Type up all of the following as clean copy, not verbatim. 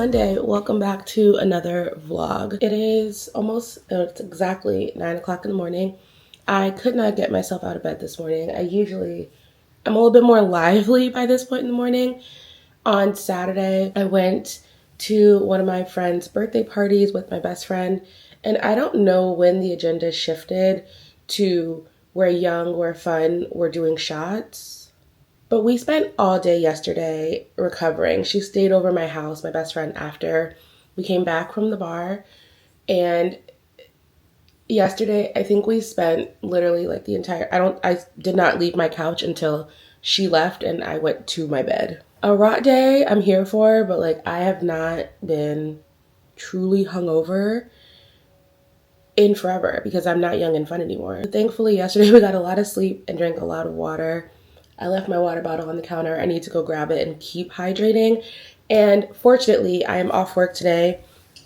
Monday. Welcome back to another vlog. It is it's exactly 9 o'clock in the morning. I could not get myself out of bed this morning. I'm a little bit more lively by this point in the morning. On Saturday, I went to one of my friend's birthday parties with my best friend, and I don't know when the agenda shifted to we're young, we're fun, we're doing shots. But we spent all day yesterday recovering. She stayed over my house, my best friend, after we came back from the bar. And yesterday, I think we spent literally like I did not leave my couch until she left and I went to my bed. A rot day I'm here for, but like I have not been truly hungover in forever because I'm not young and fun anymore. Thankfully, yesterday we got a lot of sleep and drank a lot of water. I left my water bottle on the counter. I need to go grab it and keep hydrating. And fortunately, I am off work today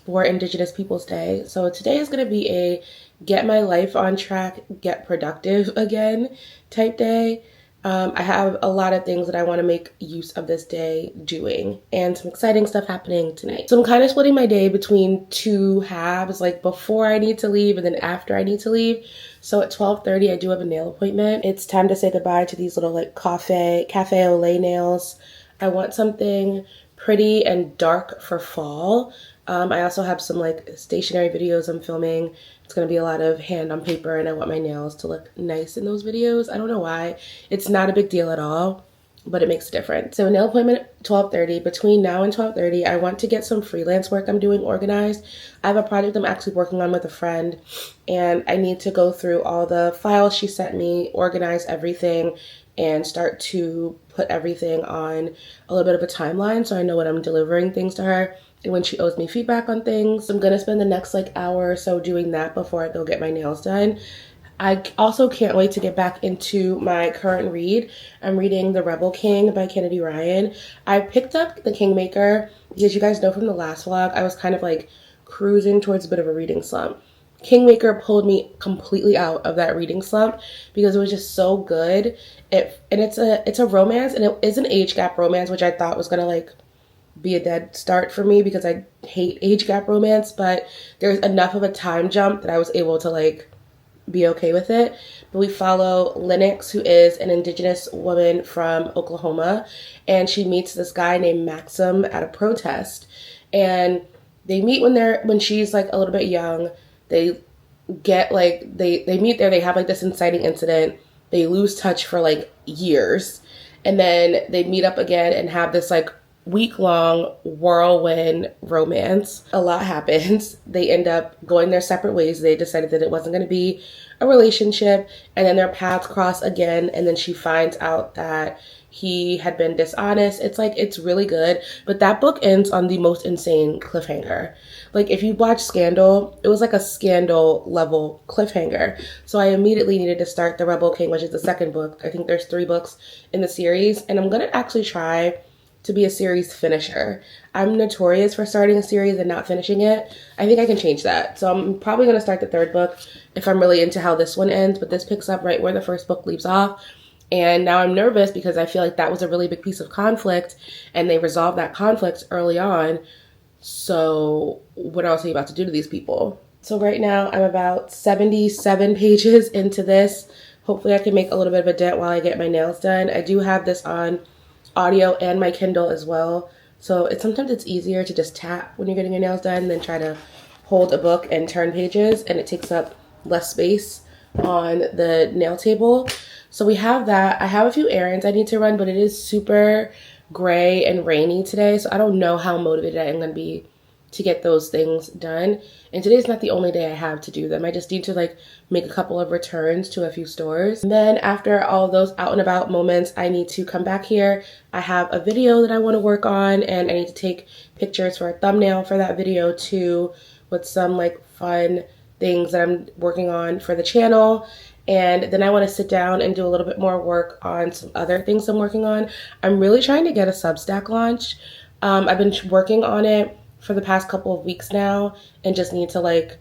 for Indigenous Peoples Day. So today is going to be a get my life on track, get productive again type day. I have a lot of things that I want to make use of this day doing and some exciting stuff happening tonight. So I'm kind of splitting my day between two halves, like before I need to leave and then after I need to leave. So at 12:30, I do have a nail appointment. It's time to say goodbye to these little like cafe au lait nails. I want something pretty and dark for fall. I also have some like stationery videos I'm filming. It's going to be a lot of hand on paper and I want my nails to look nice in those videos. I don't know why. It's not a big deal at all, but it makes a difference. So nail appointment at 12:30. Between now and 12:30, I want to get some freelance work I'm doing organized. I have a project I'm actually working on with a friend and I need to go through all the files she sent me, organize everything, and start to put everything on a little bit of a timeline so I know when I'm delivering things to her and when she owes me feedback on things. I'm gonna spend the next like hour or so doing that before I go get my nails done. I also can't wait to get back into my current read. I'm reading The Rebel King by Kennedy Ryan. I picked up The Kingmaker because you guys know from the last vlog, I was kind of like cruising towards a bit of a reading slump. Kingmaker pulled me completely out of that reading slump because it was just so good. It's a romance, and it is an age gap romance, which I thought was gonna like be a dead start for me because I hate age gap romance, but there's enough of a time jump that I was able to like be okay with it. But we follow Lennox, who is an Indigenous woman from Oklahoma, and she meets this guy named Maxim at a protest, and they meet when she's like a little bit young. They get like they meet there, they have like this inciting incident, they lose touch for like years, and then they meet up again and have this like week-long whirlwind romance. A lot happens. They end up going their separate ways. They decided that it wasn't going to be a relationship, and then their paths cross again, and then she finds out that he had been dishonest. It's really good, but that book ends on the most insane cliffhanger. Like if you watch Scandal, it was like a Scandal level cliffhanger. So I immediately needed to start The Rebel King, which is the second book. I think there's 3 books in the series, and I'm going to actually try to be a series finisher. I'm notorious for starting a series and not finishing it. I think I can change that. So I'm probably going to start the 3rd book if I'm really into how this one ends, but this picks up right where the 1st book leaves off. And now I'm nervous because I feel like that was a really big piece of conflict and they resolved that conflict early on. So what else are you about to do to these people? So right now I'm about 77 pages into this. Hopefully I can make a little bit of a dent while I get my nails done. I do have this on audio and my Kindle as well. So sometimes it's easier to just tap when you're getting your nails done than try to hold a book and turn pages, and it takes up less space on the nail table. So we have that. I have a few errands I need to run, but it is super gray and rainy today, so I don't know how motivated I am going to be to get those things done. And today's not the only day I have to do them. I just need to like make a couple of returns to a few stores. And then after all those out and about moments, I need to come back here. I have a video that I want to work on, and I need to take pictures for a thumbnail for that video too, with some like fun things that I'm working on for the channel. And then I want to sit down and do a little bit more work on some other things I'm working on. I'm really trying to get a Substack launch. I've been working on it for the past couple of weeks now and just need to like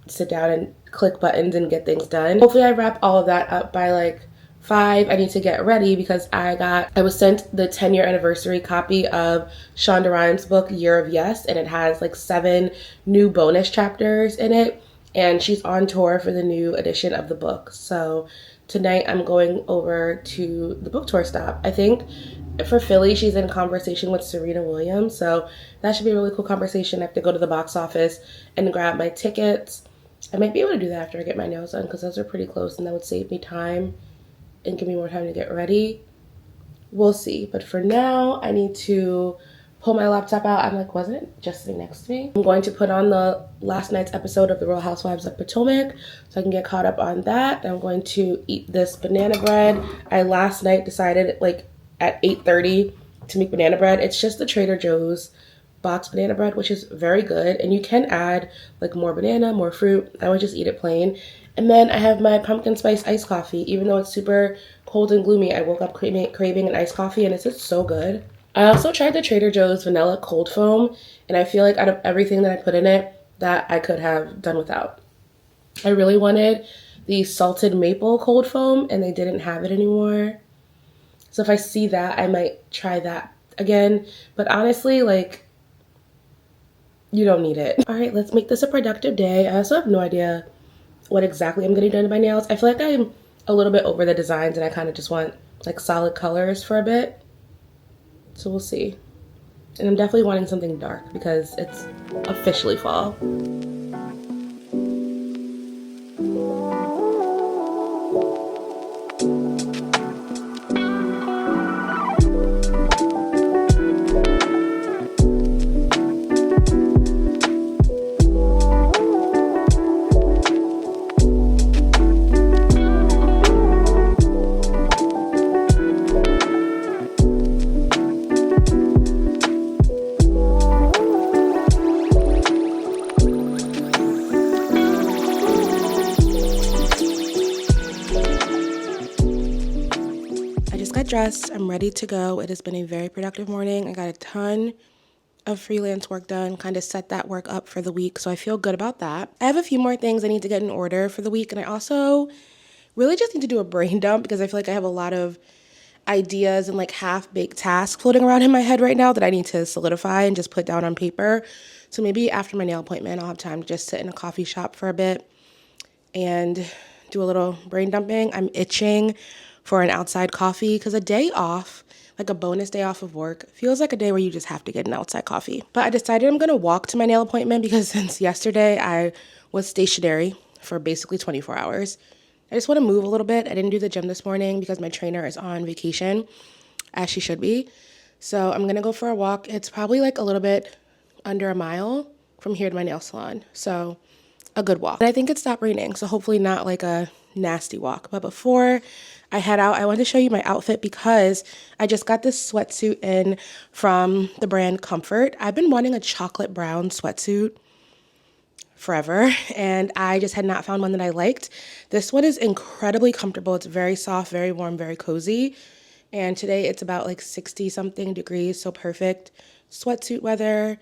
sit down and click buttons and get things done. Hopefully I wrap all of that up by like 5, I need to get ready because I was sent the 10-year anniversary copy of Shonda Rhimes' book, Year of Yes, and it has like 7 new bonus chapters in it. And she's on tour for the new edition of the book. So tonight I'm going over to the book tour stop. I think for Philly, she's in conversation with Serena Williams. So that should be a really cool conversation. I have to go to the box office and grab my tickets. I might be able to do that after I get my nails done because those are pretty close and that would save me time and give me more time to get ready. We'll see. But for now, I need to pull my laptop out. I'm like, wasn't it just sitting next to me? I'm going to put on the last night's episode of The Real Housewives of Potomac so I can get caught up on that. I'm going to eat this banana bread. I last night decided like at 8:30 to make banana bread. It's just the Trader Joe's box banana bread, which is very good. And you can add like more banana, more fruit. I would just eat it plain. And then I have my pumpkin spice iced coffee. Even though it's super cold and gloomy, I woke up craving an iced coffee and it's just so good. I also tried the Trader Joe's vanilla cold foam, and I feel like out of everything that I put in it, that I could have done without. I really wanted the salted maple cold foam, and they didn't have it anymore. So if I see that, I might try that again. But honestly, like, you don't need it. All right, let's make this a productive day. I also have no idea what exactly I'm getting done to my nails. I feel like I'm a little bit over the designs, and I kind of just want like solid colors for a bit. So we'll see. And I'm definitely wanting something dark because it's officially fall. Dressed. I'm ready to go. It has been a very productive morning. I got a ton of freelance work done, kind of set that work up for the week, so I feel good about that. I have a few more things I need to get in order for the week, and I also really just need to do a brain dump because I feel like I have a lot of ideas and like half-baked tasks floating around in my head right now that I need to solidify and just put down on paper. So maybe after my nail appointment, I'll have time to just sit in a coffee shop for a bit and do a little brain dumping. I'm itching for an outside coffee because a day off, like a bonus day off of work, feels like a day where you just have to get an outside coffee. But I decided I'm going to walk to my nail appointment because since yesterday I was stationary for basically 24 hours. I just want to move a little bit. I didn't do the gym this morning because my trainer is on vacation, as she should be. So I'm going to go for a walk. It's probably like a little bit under a mile from here to my nail salon. So a good walk. And I think it stopped raining, so hopefully not like a nasty walk. But before I head out, I wanted to show you my outfit because I just got this sweatsuit in from the brand Comfort. I've been wanting a chocolate brown sweatsuit forever, and I just had not found one that I liked. This one is incredibly comfortable. It's very soft, very warm, very cozy. And today it's about like 60 something degrees, so perfect sweatsuit weather.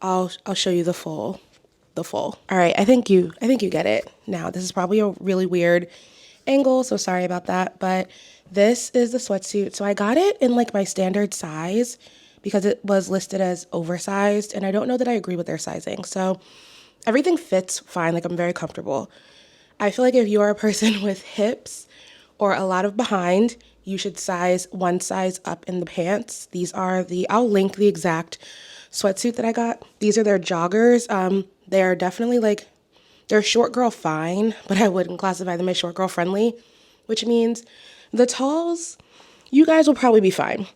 I'll show you the full. All right, I think you get it. Now, this is probably a really weird angle, so sorry about that, but this is the sweatsuit. So I got it in like my standard size because it was listed as oversized, and I don't know that I agree with their sizing. So everything fits fine, like I'm very comfortable. I feel like if you are a person with hips or a lot of behind, you should size one size up in the pants. These are I'll link the exact sweatsuit that I got. These are their joggers. They are definitely like, they're short girl fine, but I wouldn't classify them as short girl friendly, which means the talls, you guys will probably be fine.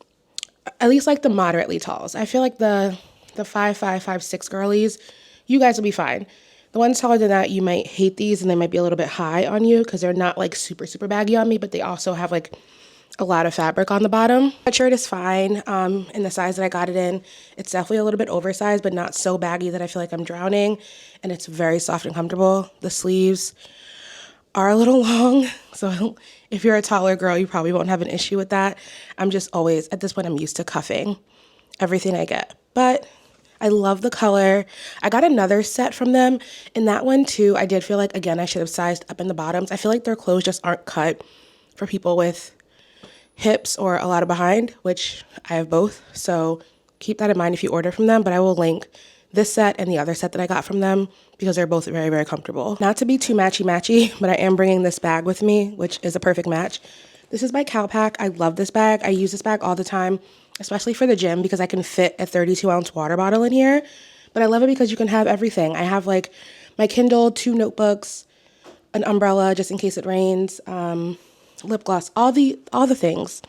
At least like the moderately talls. I feel like the 5'5", 5'6" girlies, you guys will be fine. The ones taller than that, you might hate these and they might be a little bit high on you because they're not like super, super baggy on me, but they also have like a lot of fabric on the bottom. That shirt is fine in the size that I got it in. It's definitely a little bit oversized, but not so baggy that I feel like I'm drowning. And it's very soft and comfortable. The sleeves are a little long, so if you're a taller girl, you probably won't have an issue with that. I'm just always, at this point, I'm used to cuffing everything I get. But I love the color. I got another set from them. In that one, too, I did feel like, again, I should have sized up in the bottoms. I feel like their clothes just aren't cut for people with hips or a lot of behind, which I have both. So keep that in mind if you order from them, but I will link this set and the other set that I got from them because they're both very, very comfortable. Not to be too matchy-matchy, but I am bringing this bag with me, which is a perfect match. This is by Calpac. I love this bag. I use this bag all the time, especially for the gym because I can fit a 32-ounce water bottle in here. But I love it because you can have everything. I have like my Kindle, 2 notebooks, an umbrella just in case it rains, lip gloss, all the things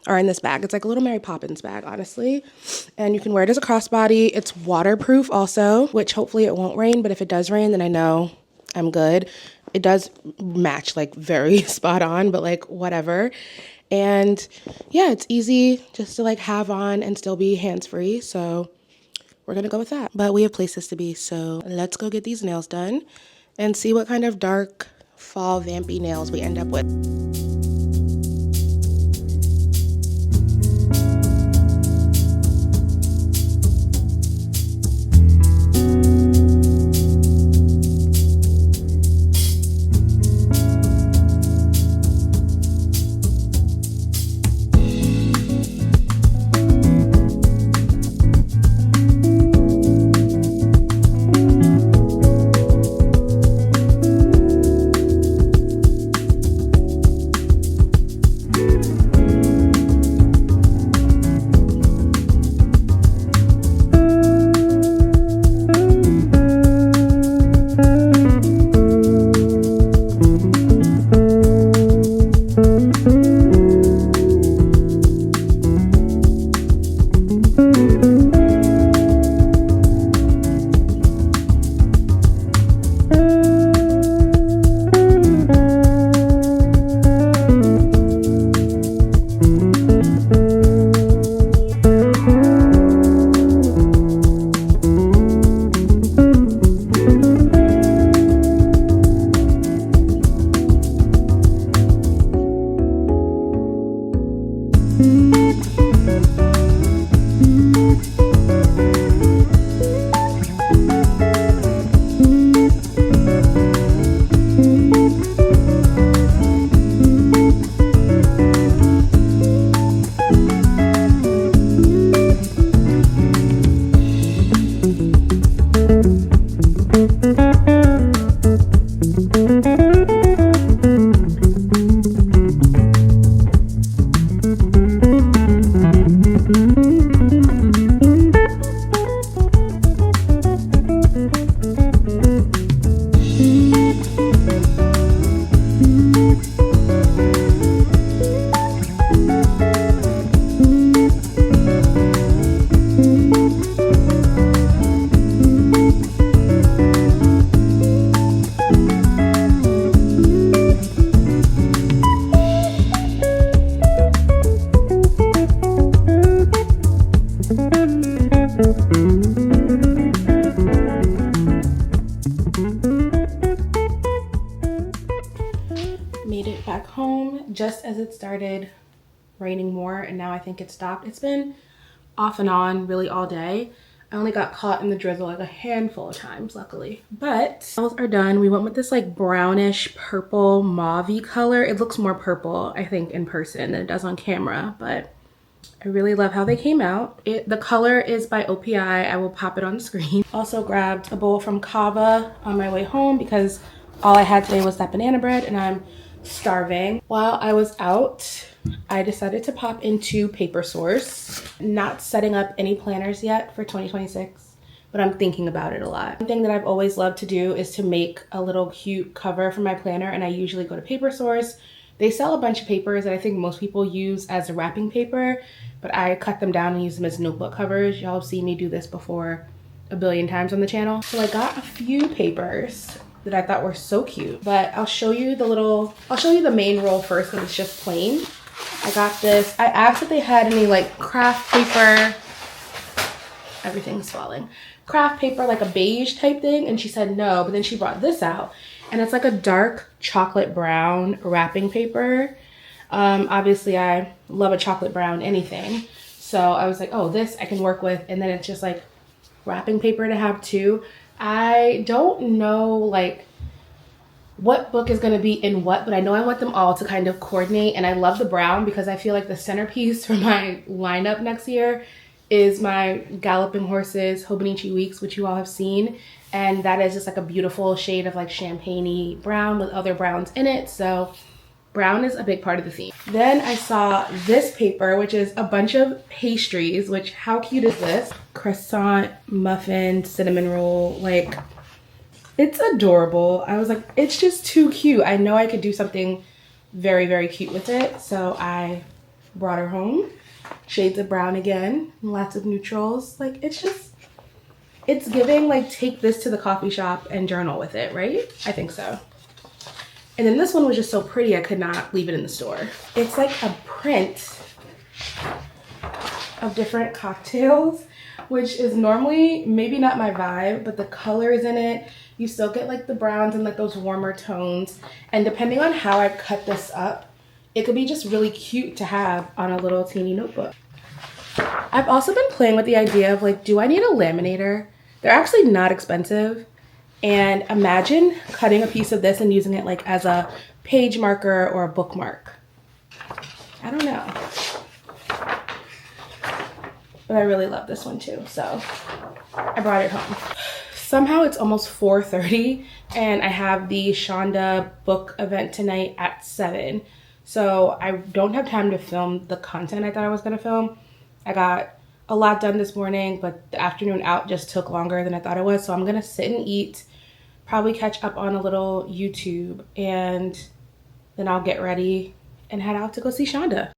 are in this bag. It's like a little Mary Poppins bag, honestly. And you can wear it as a crossbody. It's waterproof also, which hopefully it won't rain, but if it does rain, then I know I'm good. It does match like very spot on, but like whatever. And yeah, it's easy just to like have on and still be hands-free. So we're gonna go with that. But we have places to be, so let's go get these nails done and see what kind of dark fall vampy nails we end up with. Made it back home just as it started raining more, and now I think it stopped. It's been off and on really all day. I only got caught in the drizzle like a handful of times, luckily. But nails are done. We went with this like brownish purple mauve-y color. It looks more purple, I think, in person than it does on camera, but I really love how they came out. The color is by OPI. I will pop it on the screen. Also grabbed a bowl from Kava on my way home because all I had today was that banana bread and I'm starving. While I was out, I decided to pop into Paper Source. Not setting up any planners yet for 2026, but I'm thinking about it a lot. One thing that I've always loved to do is to make a little cute cover for my planner, and I usually go to Paper Source. They sell a bunch of papers that I think most people use as a wrapping paper, but I cut them down and use them as notebook covers. Y'all have seen me do this before a billion times on the channel. So I got a few papers that I thought were so cute, but I'll show you the main roll first because it's just plain. I got this. I asked if they had any like craft paper. Everything's falling. Craft paper, like a beige type thing, and she said no, but then she brought this out and it's like a dark chocolate brown wrapping paper. Obviously I love a chocolate brown anything, so I was like, oh, this I can work with. And then it's just like wrapping paper to have too. I don't know like what book is going to be in what, but I know I want them all to kind of coordinate. And I love the brown because I feel like the centerpiece for my lineup next year is my Galloping Horses Hobonichi Weeks, which you all have seen. And that is just like a beautiful shade of like champagne-y brown with other browns in it. So brown is a big part of the theme. Then I saw this paper, which is a bunch of pastries, which how cute is this? Croissant, muffin, cinnamon roll, like it's adorable. I was like, it's just too cute. I know I could do something very, very cute with it. So I brought her home. Shades of brown again, lots of neutrals. Like it's just, it's giving like take this to the coffee shop and journal with it, right? I think so. And then this one was just so pretty, I could not leave it in the store. It's like a print of different cocktails, which is normally maybe not my vibe, but the colors in it, you still get like the browns and like those warmer tones. And depending on how I cut this up, it could be just really cute to have on a little teeny notebook. I've also been playing with the idea of like, do I need a laminator? They're actually not expensive. And imagine cutting a piece of this and using it like as a page marker or a bookmark. I don't know. But I really love this one too, so I brought it home. Somehow it's almost 4:30 and I have the Shonda book event tonight at 7. So I don't have time to film the content I thought I was gonna film. I got a lot done this morning, but the afternoon out just took longer than I thought it was. So I'm gonna sit and eat, probably catch up on a little YouTube, and then I'll get ready and head out to go see Shonda.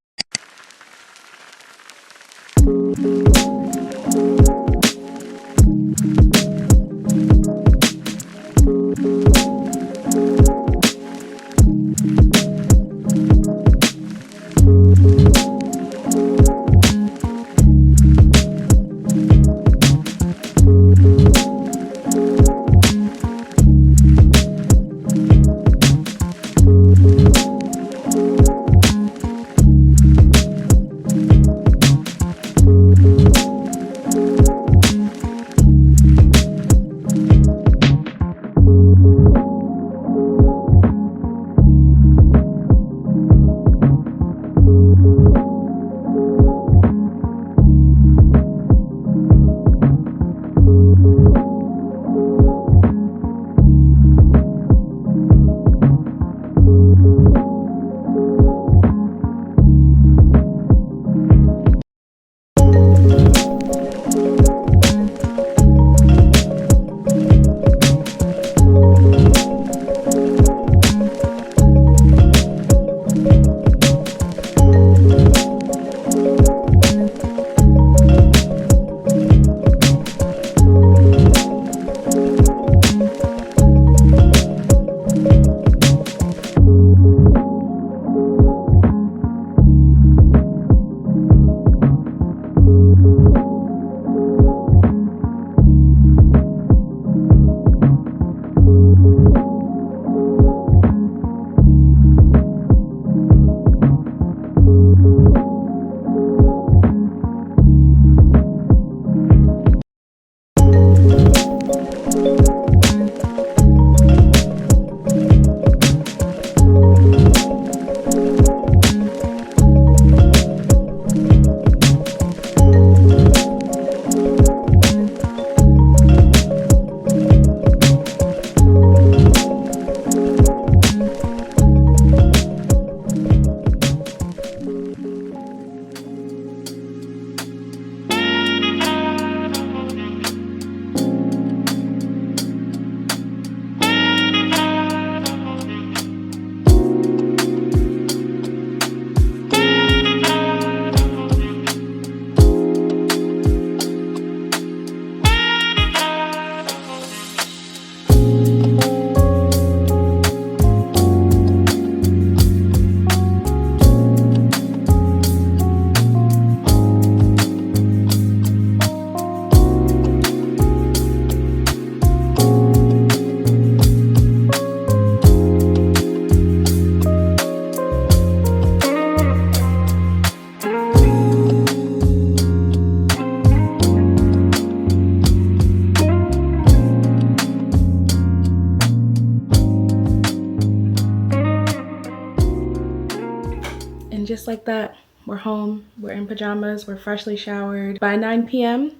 just like that, we're home, we're in pajamas, we're freshly showered. By 9 p.m.,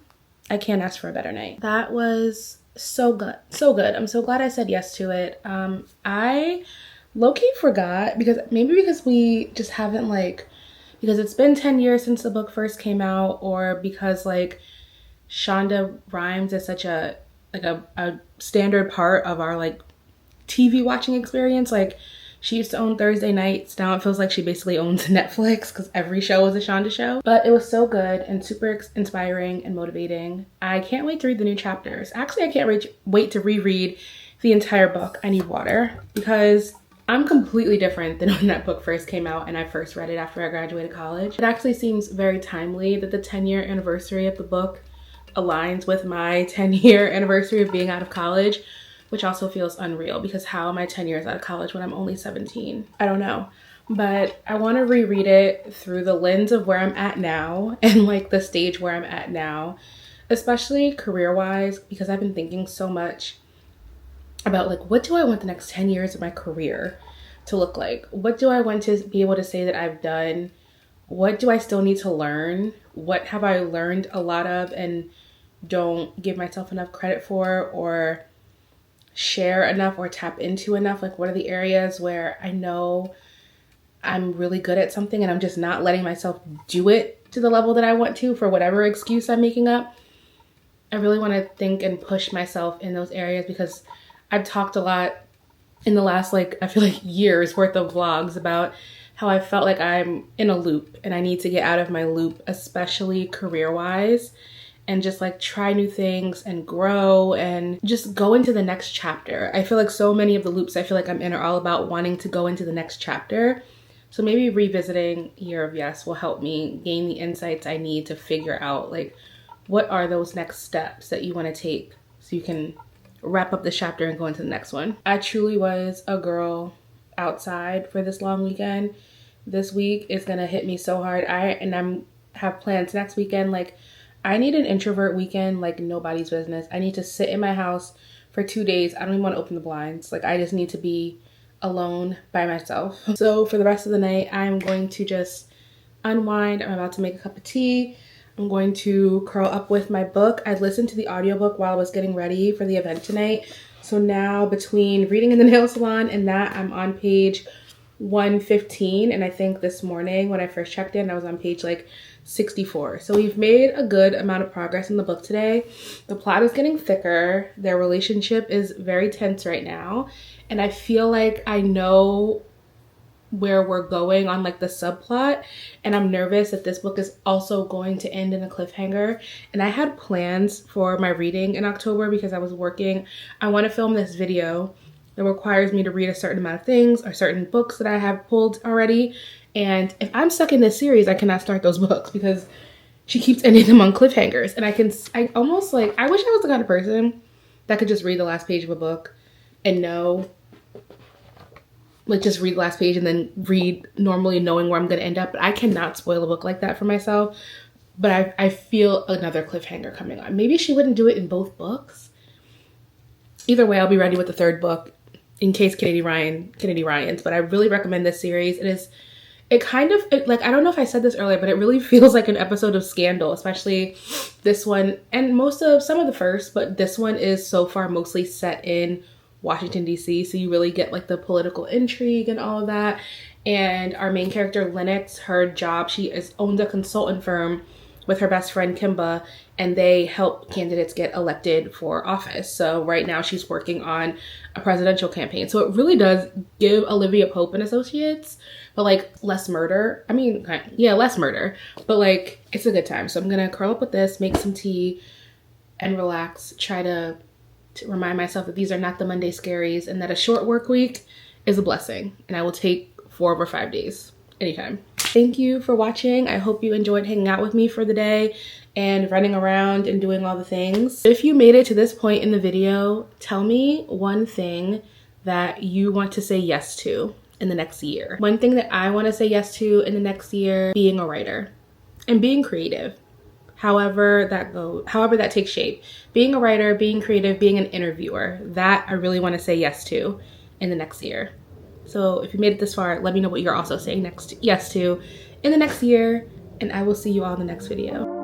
I can't ask for a better night. That was so good, so good. I'm so glad I said yes to it. I low-key forgot because we just haven't because it's been 10 years since the book first came out, or because like Shonda Rhimes is such a standard part of our like TV watching experience. Like, she used to own Thursday nights. Now it feels like she basically owns Netflix because every show is a Shonda show. But it was so good and super inspiring and motivating. I can't wait to read the new chapters. Actually, I can't wait to reread the entire book. I need water because I'm completely different than when that book first came out and I first read it after I graduated college. It actually seems very timely that the 10-year anniversary of the book aligns with my 10-year anniversary of being out of college, which also feels unreal because how am I 10 years out of college when I'm only 17? I don't know. But I want to reread it through the lens of where I'm at now and like the stage where I'm at now, especially career-wise, because I've been thinking so much about like, what do I want the next 10 years of my career to look like? What do I want to be able to say that I've done? What do I still need to learn? What have I learned a lot of and don't give myself enough credit for, or share enough or tap into enough? Like, what are the areas where I know I'm really good at something and I'm just not letting myself do it to the level that I want to for whatever excuse I'm making up? I really want to think and push myself in those areas because I've talked a lot in the last I feel like years worth of vlogs about how I felt like I'm in a loop and I need to get out of my loop, especially career-wise, and just like try new things and grow and just go into the next chapter. I feel like so many of the loops I feel like I'm in are all about wanting to go into the next chapter. So maybe revisiting Year of Yes will help me gain the insights I need to figure out like what are those next steps that you want to take so you can wrap up the chapter and go into the next one. I truly was a girl outside for this long weekend. This week is gonna hit me so hard. I'm have plans next weekend. Like, I need an introvert weekend like nobody's business. I need to sit in my house for 2 days. I don't even want to open the blinds. Like, I just need to be alone by myself. So for the rest of the night, I'm going to just unwind. I'm about to make a cup of tea. I'm going to curl up with my book. I listened to the audiobook while I was getting ready for the event tonight. So now between reading in the nail salon and that, I'm on page 115. And I think this morning when I first checked in, I was on page 64. So we've made a good amount of progress in the book today. The plot is getting thicker. Their relationship is very tense right now. And I feel like I know where we're going on the subplot, and I'm nervous that this book is also going to end in a cliffhanger. And I had plans for my reading in October because I was working. I want to film this video that requires me to read a certain amount of things or certain books that I have pulled already. And if I'm stuck in this series, I cannot start those books because she keeps ending them on cliffhangers. And I almost I wish I was the kind of person that could just read the last page of a book and know, just read the last page and then read normally knowing where I'm going to end up. But I cannot spoil a book like that for myself. But I feel another cliffhanger coming on. Maybe she wouldn't do it in both books. Either way, I'll be ready with the third book in case Kennedy Ryan's. But I really recommend this series. I don't know if I said this earlier, but it really feels like an episode of Scandal, especially this one. And some of the first, but this one is so far mostly set in Washington, D.C. So you really get the political intrigue and all of that. And our main character, Lennox, her job, she owns a consultant firm with her best friend, Kimba, and they help candidates get elected for office. So right now she's working on a presidential campaign. So it really does give Olivia Pope and Associates, but less murder. I mean, yeah, less murder, but it's a good time. So I'm gonna curl up with this, make some tea, and relax. Try to remind myself that these are not the Monday scaries and that a short work week is a blessing, and I will take 4 over 5 days anytime. Thank you for watching. I hope you enjoyed hanging out with me for the day and running around and doing all the things. If you made it to this point in the video, tell me one thing that you want to say yes to in the next year. One thing that I want to say yes to in the next year: being a writer and being creative. However that takes shape. Being a writer, being creative, being an interviewer, that I really want to say yes to in the next year. So if you made it this far, let me know what you're also saying next yes to in the next year, and I will see you all in the next video.